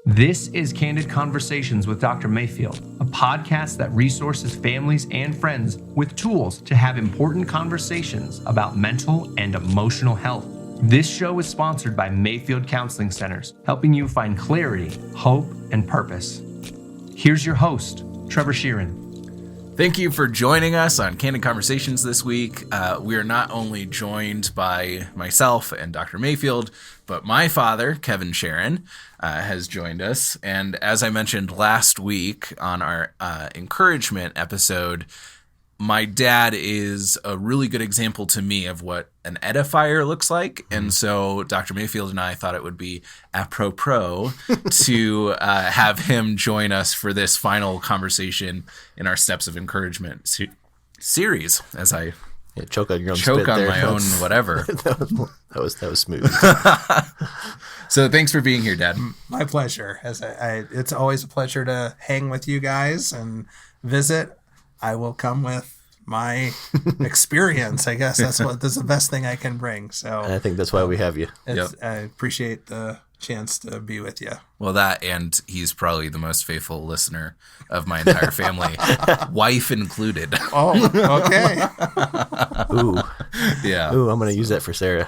This is Candid Conversations with Dr. Mayfield, a podcast that resources families and friends with tools to have important conversations about mental and emotional health. This show is sponsored by Mayfield Counseling Centers, helping you find clarity, hope, and purpose. Here's your host, Trever Shirin. Thank you for joining us on Candid Conversations this week. We are not only joined by myself and Dr. Mayfield, but my father, Kevin Shirin, has joined us. And as I mentioned last week on our encouragement episode, my dad is a really good example to me of what an edifier looks like. And so Dr. Mayfield and I thought it would be apropos to have him join us for this final conversation in our Steps of Encouragement series, as I choke on your own choke spit on there. my own whatever. that was smooth. So thanks for being here, Dad. My pleasure. It's always a pleasure to hang with you guys and visit. I will come with my experience. I guess that's the best thing I can bring. So And I think that's why we have you. I appreciate the chance to be with you. Well, that, and he's probably the most faithful listener of my entire family, wife included. Oh, okay. Ooh, Yeah. I'm going to use that for Sarah.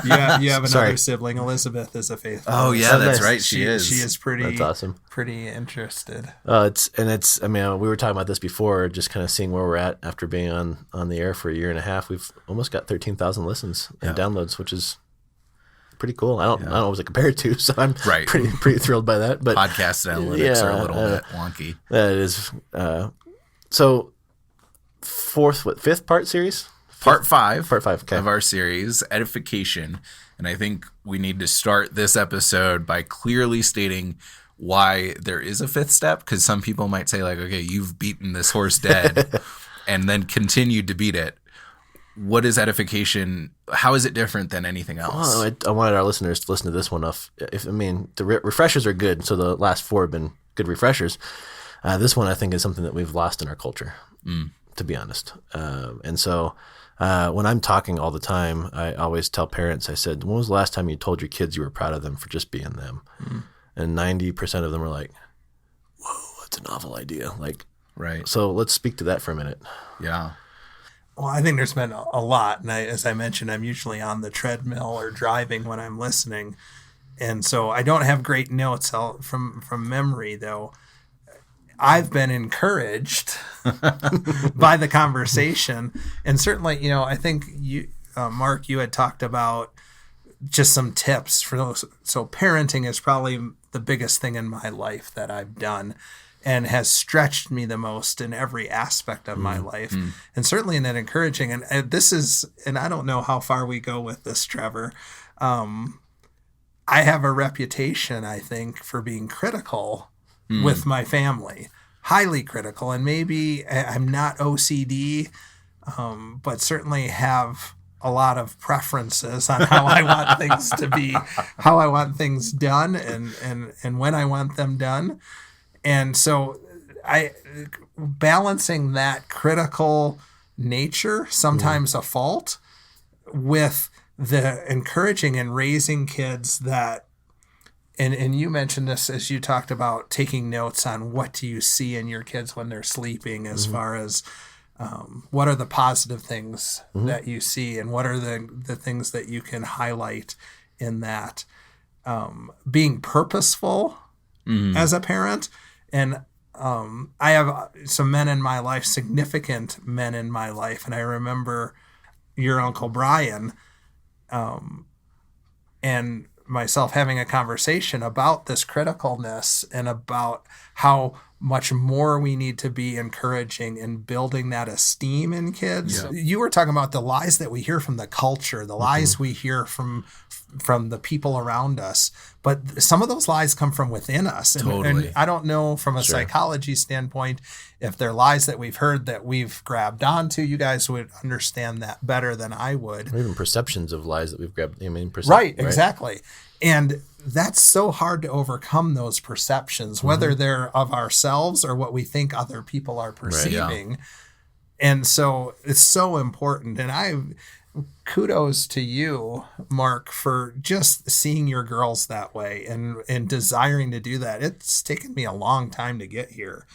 Yeah, you have another Sorry. sibling. Elizabeth is a faithful. Oh, yeah, that's nice. right. She is. She is pretty. That's awesome. Pretty interested. I mean, we were talking about this before, just kind of seeing where we're at after being on the air for a year and a half. We've almost got 13,000 listens and downloads, which is pretty cool. I don't know what it compared to, so I'm pretty thrilled by that. But Podcast analytics are a little bit wonky. That is. So fifth part series? Part five Okay. of our series, Edification. And I think we need to start this episode by clearly stating why there is a fifth step, because some people might say, like, okay, you've beaten this horse dead and then continued to beat it. What is edification? How is it different than anything else? Well, I wanted our listeners to listen to this one off. The refreshers are good, so the last four have been good refreshers. This one, I think, is something that we've lost in our culture, to be honest. And so when I'm talking all the time, I always tell parents, I said, when was the last time you told your kids you were proud of them for just being them? And 90% of them were like, whoa, that's a novel idea. Like, Right. So let's speak to that for a minute. Yeah. Well, I think there's been a lot. And as I mentioned, I'm usually on the treadmill or driving when I'm listening. And so I don't have great notes from memory, though. I've been encouraged by the conversation. And certainly, I think you, Mark, you had talked about just some tips for those. So parenting is probably the biggest thing in my life that I've done, and has stretched me the most in every aspect of my life. And certainly in that encouraging. And this is, and I don't know how far we go with this, Trevor. I have a reputation, I think, for being critical with my family, highly critical. And maybe I'm not OCD, but certainly have a lot of preferences on how I want things to be, how I want things done, and when I want them done. And so balancing that critical nature, sometimes a fault, with the encouraging and raising kids that, and you mentioned this as you talked about taking notes on what do you see in your kids when they're sleeping, as far as what are the positive things that you see, and what are the things that you can highlight in that. Being purposeful as a parent. And I have some men in my life, significant men in my life. And I remember your Uncle Brian and myself having a conversation about this criticalness and about how much more we need to be encouraging and building that esteem in kids. Yeah. You were talking about the lies that we hear from the culture, the lies we hear from the people around us. But some of those lies come from within us. And I don't know from a psychology standpoint if they're lies that we've heard that we've grabbed onto. You guys would understand that better than I would. Or even perceptions of lies that we've grabbed. Right, exactly. And that's so hard to overcome those perceptions, whether they're of ourselves or what we think other people are perceiving. Right, yeah. And so it's so important. And kudos to you, Mark, for just seeing your girls that way and desiring to do that. It's taken me a long time to get here.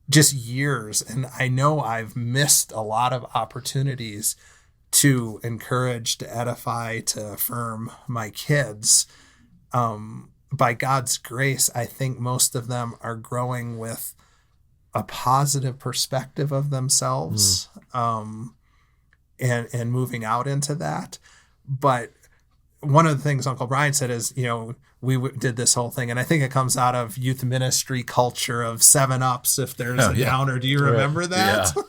Just years. And I know I've missed a lot of opportunities to encourage, to edify, to affirm my kids. By God's grace, I think most of them are growing with a positive perspective of themselves, and moving out into that. But one of the things Uncle Brian said is, we did this whole thing, and I think it comes out of youth ministry culture of 7-Ups if there's a downer. Do you remember that? Yeah.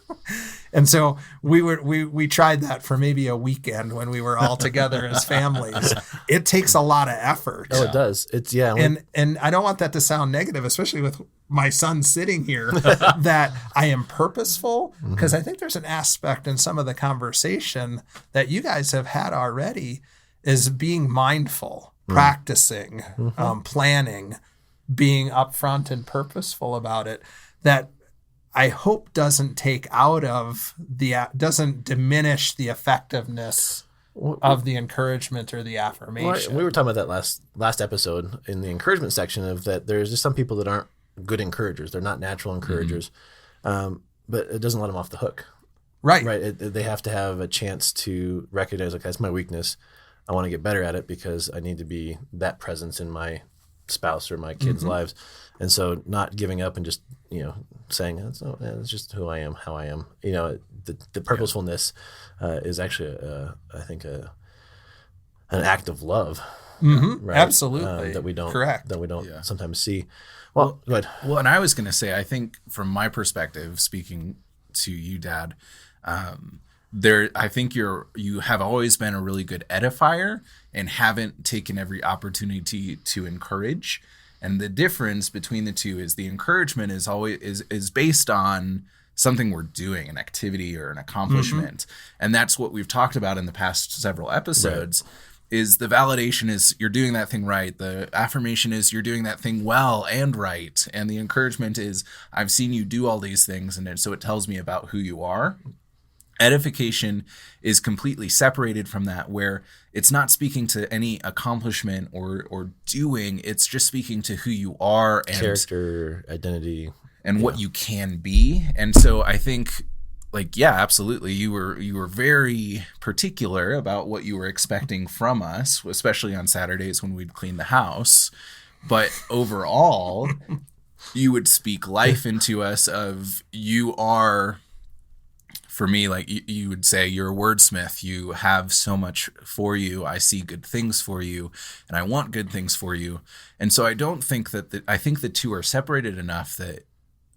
And so we tried that for maybe a weekend when we were all together as families. It takes a lot of effort. Oh, it does. It's And I don't want that to sound negative, especially with my son sitting here, that I am purposeful, because I think there's an aspect in some of the conversation that you guys have had already is being mindful, practicing, planning, being upfront and purposeful about it, that I hope doesn't diminish the effectiveness of the encouragement or the affirmation. We were talking about that last episode in the encouragement section of that there's just some people that aren't good encouragers. They're not natural encouragers, but it doesn't let them off the hook. Right. They have to have a chance to recognize, okay, that's my weakness. I want to get better at it because I need to be that presence in my spouse or my kids' lives. And so not giving up and just, saying, it's just who I am, how I am. The purposefulness is actually, I think, an act of love. Right? Absolutely. That we don't sometimes see. Well, go ahead. Well, and I was going to say, I think from my perspective, speaking to you, Dad, I think you have always been a really good edifier and haven't taken every opportunity to encourage. And the difference between the two is the encouragement is always is based on something we're doing, an activity or an accomplishment. And that's what we've talked about in the past several episodes. Right. Is the validation is you're doing that thing right. The affirmation is you're doing that thing well and right. And the encouragement is I've seen you do all these things, and so it tells me about who you are. Edification is completely separated from that, where it's not speaking to any accomplishment or doing. It's just speaking to who you are and character, identity, and what you can be. And so I think, absolutely, you were very particular about what you were expecting from us, especially on Saturdays when we'd clean the house. But overall, you would speak life into us of you are. For me, you would say, you're a wordsmith. You have so much for you. I see good things for you, and I want good things for you. And so I don't think I think the two are separated enough that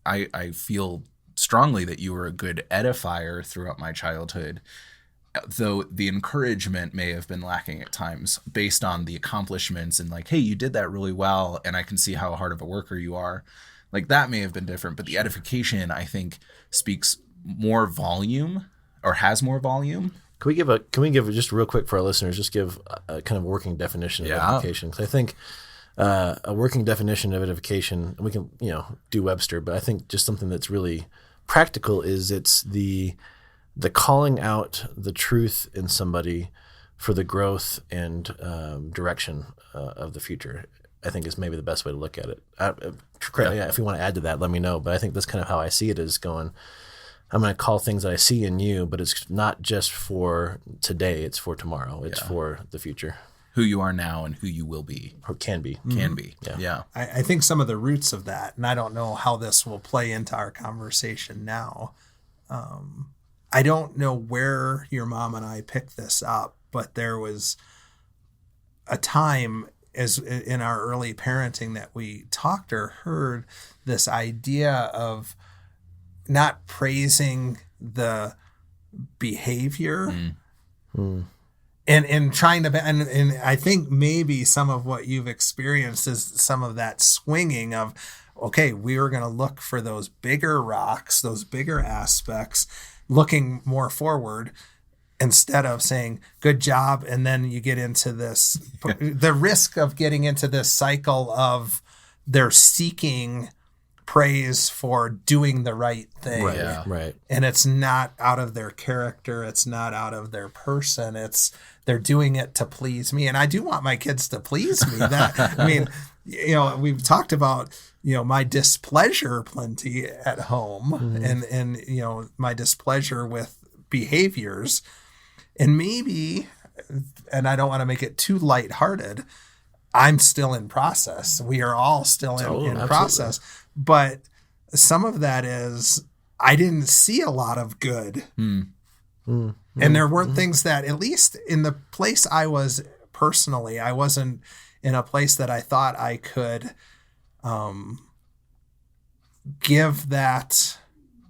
I feel strongly that you were a good edifier throughout my childhood, though the encouragement may have been lacking at times based on the accomplishments and hey, you did that really well, and I can see how hard of a worker you are. That may have been different, but the edification, I think, speaks more volume or has more volume. Can we give just real quick for our listeners, just give a kind of working definition of edification? Because I think a working definition of edification, we can do Webster, but I think just something that's really practical is it's the calling out the truth in somebody for the growth and direction of the future. I think is maybe the best way to look at it. If you want to add to that, let me know. But I think that's kind of how I see it, is going, I'm going to call things that I see in you, but it's not just for today. It's for tomorrow. It's for the future. Who you are now and who you will be. Or can be. Can be. Yeah. I think some of the roots of that, and I don't know how this will play into our conversation now. I don't know where your mom and I picked this up, but there was a time as in our early parenting that we talked or heard this idea of not praising the behavior and trying to, and I think maybe some of what you've experienced is some of that swinging of, okay, we were going to look for those bigger rocks, those bigger aspects, looking more forward instead of saying, good job. And then you get into this, the risk of getting into this cycle of they're seeking praise for doing the right thing. Right. Yeah. Right. And it's not out of their character. It's not out of their person. They're doing it to please me. And I do want my kids to please me. I mean, we've talked about, my displeasure plenty at home and my displeasure with behaviors. And maybe, and I don't want to make it too lighthearted, I'm still in process. We are all still in process. But some of that is I didn't see a lot of good. And there weren't things that, at least in the place I was personally, I wasn't in a place that I thought I could give that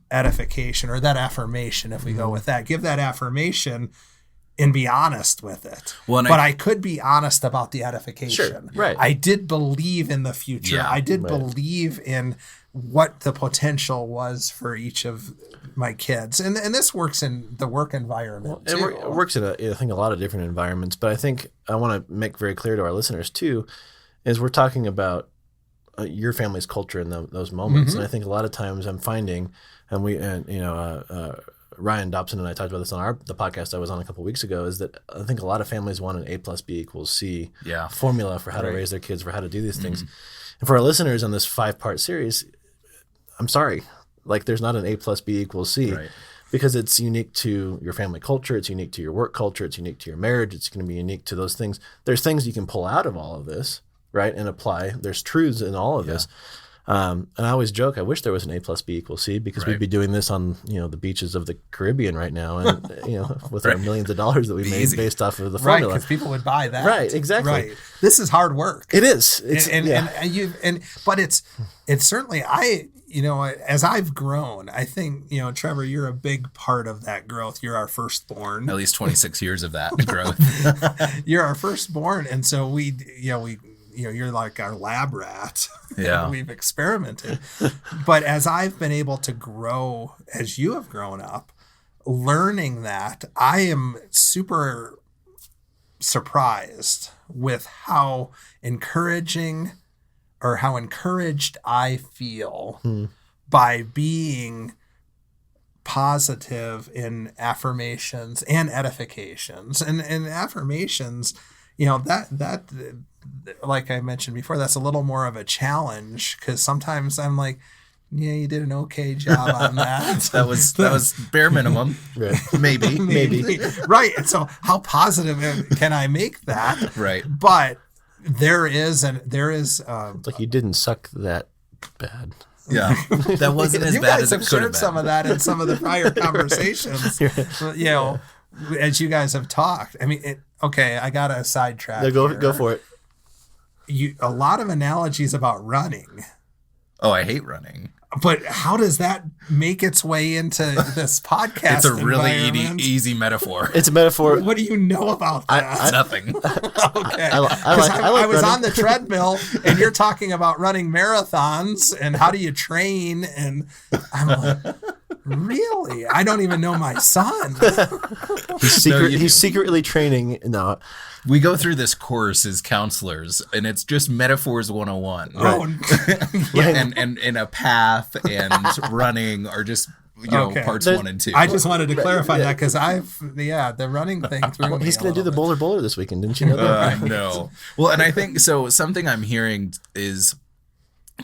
edification or that affirmation, if we go with that, give that affirmation and be honest with it. But I could be honest about the edification. Sure, right. I did believe in the future. Yeah, I did believe in what the potential was for each of my kids. And this works in the work environment too. It works in, I think, a lot of different environments. But I think I want to make very clear to our listeners too, is we're talking about your family's culture in those moments. And I think a lot of times I'm finding, Ryan Dobson and I talked about this on the podcast I was on a couple of weeks ago, is that I think a lot of families want an A plus B equals C formula for how to raise their kids, for how to do these things. And for our listeners on this 5-part series, I'm sorry, there's not an A plus B equals C, because it's unique to your family culture. It's unique to your work culture. It's unique to your marriage. It's going to be unique to those things. There's things you can pull out of all of this, right, and apply. There's truths in all of this. And I always joke, I wish there was an A plus B equals C, because we'd be doing this on, the beaches of the Caribbean right now, and with our millions of dollars that we made based off of the formula. Right, because people would buy that. Right, exactly. Right. This is hard work. It is. But it's certainly, as I've grown, I think, Trevor, you're a big part of that growth. You're our firstborn. At least 26 years of that growth. You're our firstborn, and so we you're like our lab rat. Yeah. We've experimented. But as I've been able to grow, as you have grown up, learning that, I am super surprised with how encouraged I feel by being positive in affirmations and edifications. And affirmations, that like I mentioned before, that's a little more of a challenge, because sometimes I'm like, yeah, you did an okay job on that. that was bare minimum. Right. Maybe. Right. And so how positive can I make that? Right. But there is it's like you didn't suck that bad. Yeah. That wasn't as bad as it could have been. You guys have shared some of that in some of the prior conversations, as you guys have talked. I mean, I got a sidetrack. No, go for it. A lot of analogies about running. Oh, I hate running. But how does that make its way into this podcast? It's a really easy metaphor. It's a metaphor. What do you know about that? Nothing. Okay. I was on the treadmill, and you're talking about running marathons and how do you train, and I'm like, really? I don't even know my son. He's secretly training. No. We go through this course as counselors, and it's just metaphors 101. Right. And a path and running are just parts 1 and 2. I just wanted to clarify that, because the running thing threw me. He's going to do the bowler this weekend. Didn't you know that? I know. Well, and I think so. Something I'm hearing is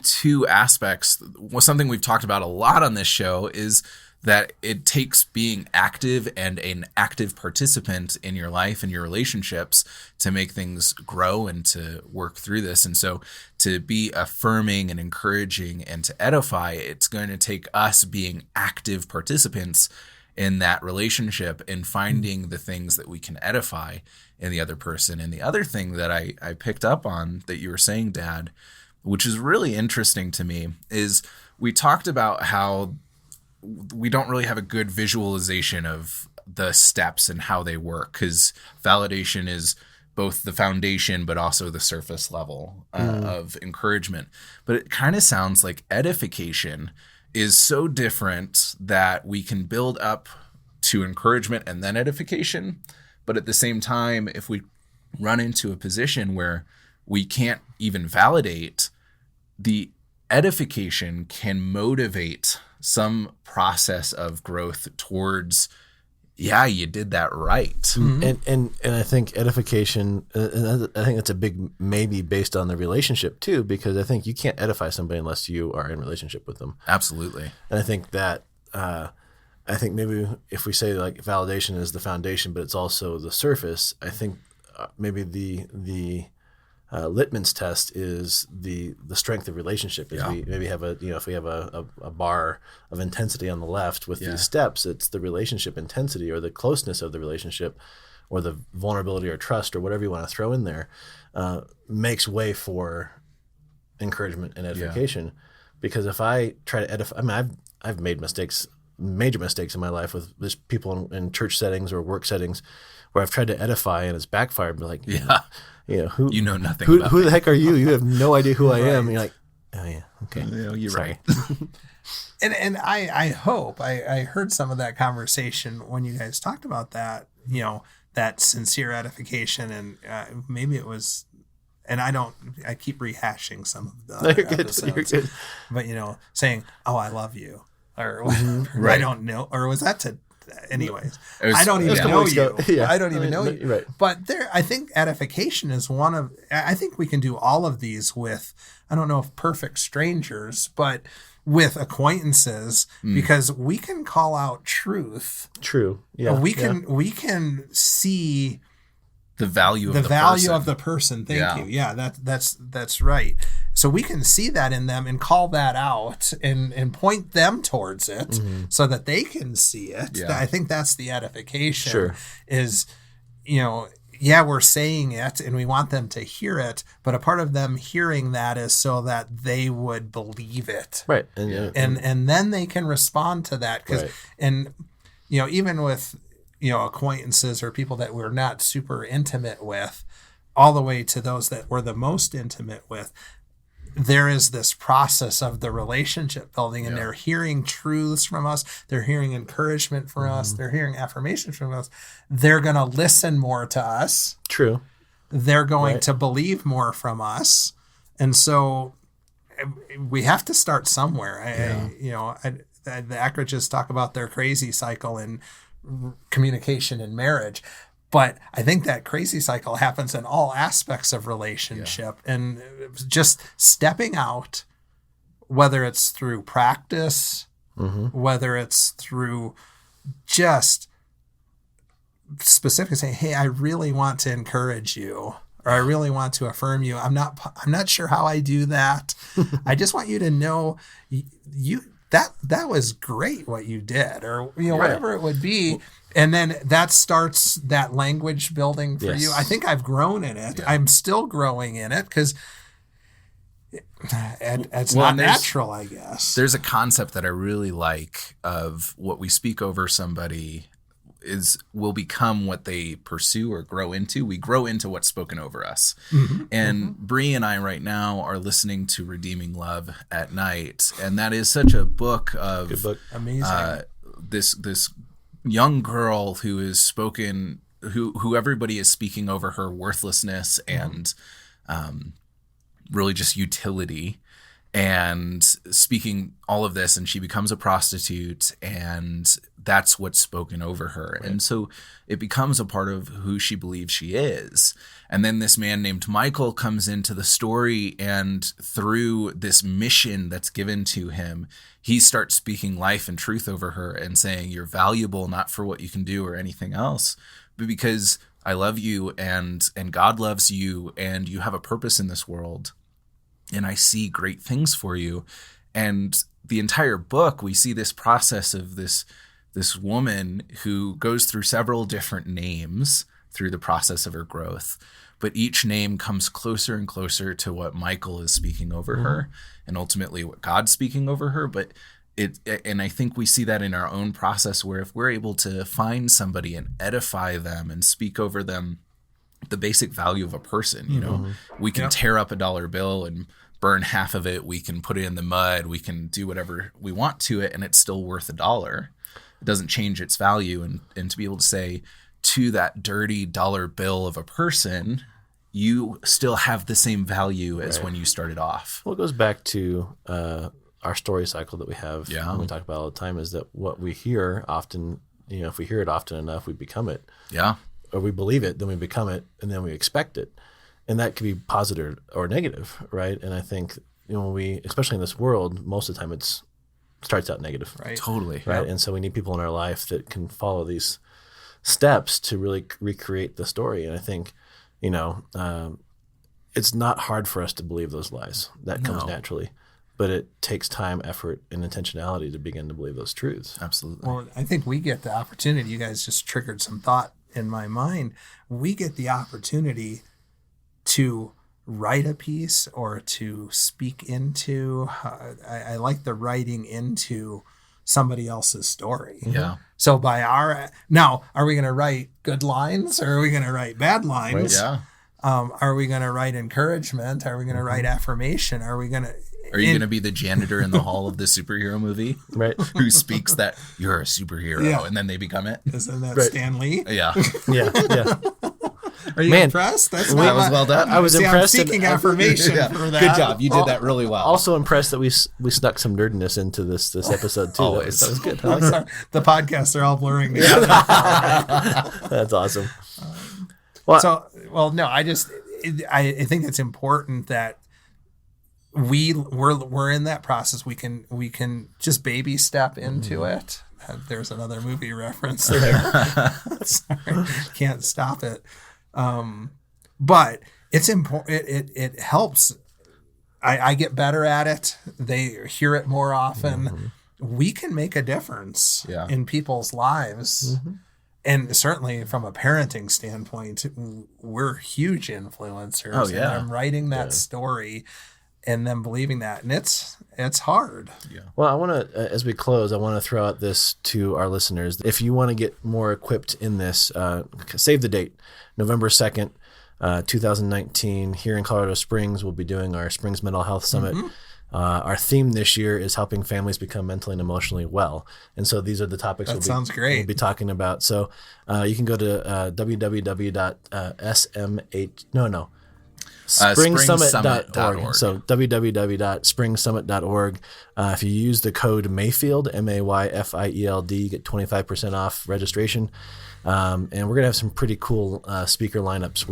2 aspects. Well, something we've talked about a lot on this show is that it takes being active and an active participant in your life and your relationships to make things grow and to work through this. And so to be affirming and encouraging and to edify, it's going to take us being active participants in that relationship and finding the things that we can edify in the other person. And the other thing that I picked up on that you were saying, Dad, which is really interesting to me, is we talked about how we don't really have a good visualization of the steps and how they work, because validation is both the foundation but also the surface level of encouragement. But it kind of sounds like edification is so different that we can build up to encouragement and then edification. But at the same time, if we run into a position where we can't even validate, the edification can motivate some process of growth towards, yeah, you did that right. Mm-hmm. And I think edification, I think that's a big maybe based on the relationship too, because I think you can't edify somebody unless you are in relationship with them. Absolutely. And I think that, I think maybe if we say like validation is the foundation, but it's also the surface, I think maybe the litmus test is the strength of relationship. Is we maybe have if we have a bar of intensity on the left with these steps, it's the relationship intensity or the closeness of the relationship or the vulnerability or trust or whatever you want to throw in there makes way for encouragement and edification. Because if I try to edify, I mean, I've made major mistakes in my life with just people in church settings or work settings where I've tried to edify and it's backfired. But like, who you know nothing. Who the heck are you? You have no idea who I am. And you're like, oh yeah, okay, you're sorry. right. And I hope I heard some of that conversation when you guys talked about that, that sincere edification, and maybe it was, and I keep rehashing some of the other episodes, You're good. But saying, oh, I love you, or Right. I don't know, or was that to, anyways, Was, I don't even know you. Yeah. I don't even know you. Right. But I think edification is I think we can do all of these with, I don't know if perfect strangers, but with acquaintances, because we can call out truth. True. Yeah. We can see the value of the value person. of the person. Thank you. Yeah, that's right. So we can see that in them and call that out and point them towards it so that they can see it. Yeah. I think that's the edification. Sure. Is, we're saying it and we want them to hear it, but a part of them hearing that is so that they would believe it. Right. And then they can respond to that. Right. And even with, acquaintances or people that we're not super intimate with, all the way to those that we're the most intimate with, there is this process of the relationship building, and they're hearing truths from us. They're hearing encouragement from us. They're hearing affirmations from us. They're going to listen more to us. True. They're going to believe more from us. And so we have to start somewhere. The Eckridges talk about their crazy cycle in communication and marriage. But I think that crazy cycle happens in all aspects of relationship, and just stepping out, whether it's through practice, whether it's through just specifically saying, hey, I really want to encourage you, or I really want to affirm you. I'm not sure how I do that. I just want you to know that was great what you did, or whatever it would be. And then that starts that language building for you. I think I've grown in it. I'm still growing in it because it's not natural, I guess. There's a concept that I really like of what we speak over somebody will become what they pursue or grow into. We grow into what's spoken over us. And Bree and I right now are listening to Redeeming Love at Night. And that is such a book of Good book. Amazing. This young girl who is spoken, who everybody is speaking over her worthlessness and really just utility, and speaking all of this, and she becomes a prostitute, and that's what's spoken over her. Right. And so it becomes a part of who she believes she is. And then this man named Michael comes into the story, and through this mission that's given to him, he starts speaking life and truth over her and saying, you're valuable not for what you can do or anything else, but because I love you and God loves you and you have a purpose in this world. And I see great things for you. And the entire book, we see this process of this woman who goes through several different names through the process of her growth. But each name comes closer and closer to what Michael is speaking over her, and ultimately what God's speaking over her. But and I think we see that in our own process, where if we're able to find somebody and edify them and speak over them the basic value of a person, we can tear up a dollar bill and burn half of it. We can put it in the mud. We can do whatever we want to it, and it's still worth $1. It doesn't change its value. And to be able to say to that dirty dollar bill of a person, you still have the same value as when you started off. Well, it goes back to our story cycle that we have. Yeah. And we talk about all the time is that what we hear often, if we hear it often enough, we become it. Yeah. Or we believe it, then we become it, and then we expect it. And that could be positive or negative, right? And I think, especially in this world, most of the time it starts out negative. Right. Totally. Right. Yep. And so we need people in our life that can follow these steps to really recreate the story. And I think, it's not hard for us to believe those lies. That comes naturally. But it takes time, effort, and intentionality to begin to believe those truths. Absolutely. Well, I think we get the opportunity. You guys just triggered some thought in my mind. We get the opportunity to write a piece or to speak into. I like the writing into somebody else's story. Yeah. So now, are we going to write good lines or are we going to write bad lines? Right. Yeah. Are we going to write encouragement? Are we going to write affirmation? Are you going to be the janitor in the hall of the superhero movie? Right. Who speaks that you're a superhero and then they become it? Isn't that Stan Lee? Yeah. Yeah. Are you impressed? That was well done. I was impressed. I'm seeking affirmation for that. Good job. You did that really well. Also impressed that we snuck some nerdness into this episode too. That was good. I like that. The podcasts are all blurring together. That's awesome. I think it's important that we're in that process. We can just baby step into it. There's another movie reference there. Sorry, can't stop it. But it's important. It helps. I get better at it. They hear it more often. We can make a difference in people's lives. And certainly from a parenting standpoint, we're huge influencers. Oh, yeah. And I'm writing that story and then believing that. And it's hard. Yeah. Well, I want to, as we close, I want to throw out this to our listeners. If you want to get more equipped in this, save the date, November 2nd, 2019, here in Colorado Springs. We'll be doing our Springs Mental Health Summit. Our theme this year is helping families become mentally and emotionally well. And so these are the topics we'll be talking about. So you can go to springsummit.org. So www.springsummit.org. If you use the code Mayfield, Mayfield, you get 25% off registration. And we're going to have some pretty cool speaker lineups.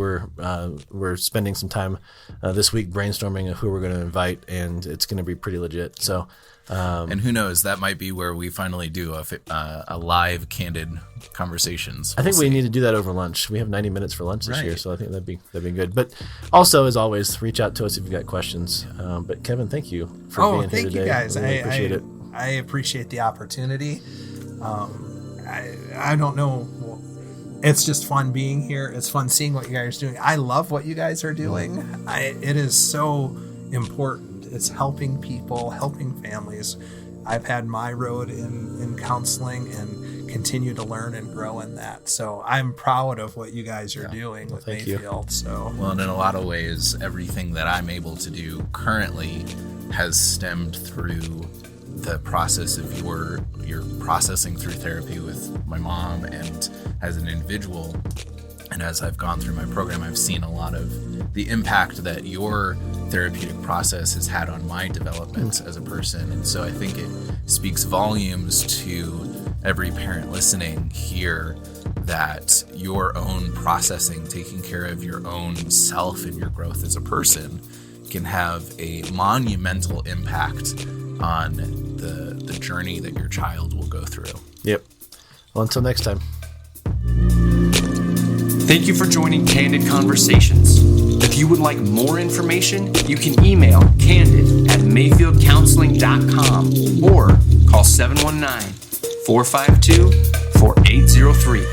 We're spending some time this week brainstorming of who we're going to invite, and it's going to be pretty legit. So, and who knows, that might be where we finally do a live, candid conversations. I think we need to do that over lunch. We have 90 minutes for lunch this year, so I think that'd be good. But also, as always, reach out to us if you've got questions. But Kevin, thank you for being here today. Thank you guys. I really appreciate it. I appreciate the opportunity. I don't know. It's just fun being here. It's fun seeing what you guys are doing. I love what you guys are doing. It is so important. It's helping people, helping families. I've had my road in counseling and continue to learn and grow in that. So I'm proud of what you guys are doing with Mayfield. Well, and in a lot of ways, everything that I'm able to do currently has stemmed through the process of your processing through therapy with my mom and as an individual. And as I've gone through my program, I've seen a lot of the impact that your therapeutic process has had on my development as a person. And so I think it speaks volumes to every parent listening here that your own processing, taking care of your own self and your growth as a person can have a monumental impact on the journey that your child will go through. Yep. Well, until next time. Thank you for joining Candid Conversations. If you would like more information, you can email candid@mayfieldcounseling.com or call 719-452-4803.